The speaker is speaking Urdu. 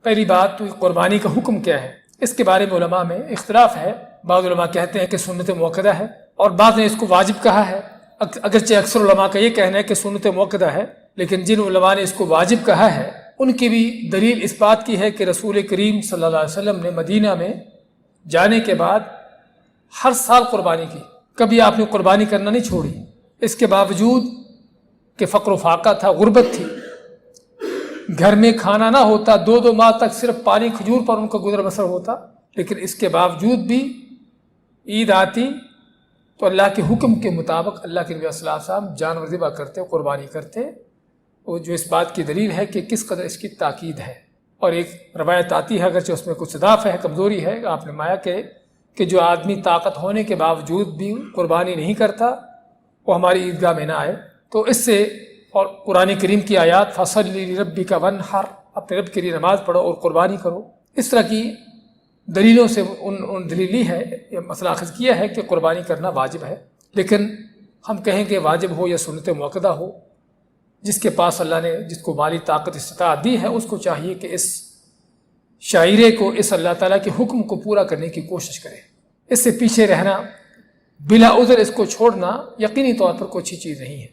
پہلی بات تو قربانی کا حکم کیا ہے، اس کے بارے میں علماء میں اختلاف ہے۔ بعض علماء کہتے ہیں کہ سنت مؤکدہ ہے، اور بعض نے اس کو واجب کہا ہے۔ اگرچہ اکثر علماء کا یہ کہنا ہے کہ سنت مؤکدہ ہے، لیکن جن علماء نے اس کو واجب کہا ہے ان کی بھی دلیل اس بات کی ہے کہ رسول کریم صلی اللہ علیہ وسلم نے مدینہ میں جانے کے بعد ہر سال قربانی کی، کبھی آپ نے قربانی کرنا نہیں چھوڑی، اس کے باوجود کہ فقر و فاقہ تھا، غربت تھی، گھر میں کھانا نہ ہوتا، 2 ماہ تک صرف پانی کھجور پر ان کا گزر بسر ہوتا، لیکن اس کے باوجود بھی عید آتی تو اللہ کے حکم کے مطابق اللہ کے نبی صلی اللہ علیہ وسلم جانور ذبح کرتے، قربانی کرتے، وہ جو اس بات کی دلیل ہے کہ کس قدر اس کی تاکید ہے۔ اور ایک روایت آتی ہے، اگرچہ اس میں کچھ ضعف ہے، کمزوری ہے، آپ نے مایا کہ جو آدمی طاقت ہونے کے باوجود بھی قربانی نہیں کرتا وہ ہماری عیدگاہ میں نہ آئے۔ تو اس سے، اور قرآن کریم کی آیات فَصَلِّ لِرَبِّكَ وَانْحَرْ، اپنے رب کے لیے نماز پڑھو اور قربانی کرو، اس طرح کی دلیلوں سے ان دلیلی ہے، یہ مسئلہ اخذ کیا ہے کہ قربانی کرنا واجب ہے۔ لیکن ہم کہیں کہ واجب ہو یا سنت مؤکدہ ہو، جس کے پاس اللہ نے جس کو مالی طاقت استطاعت دی ہے اس کو چاہیے کہ اس شاعرے کو، اس اللہ تعالیٰ کے حکم کو پورا کرنے کی کوشش کرے۔ اس سے پیچھے رہنا، بلا عذر اس کو چھوڑنا یقینی طور پر کوئی اچھی چیز نہیں ہے۔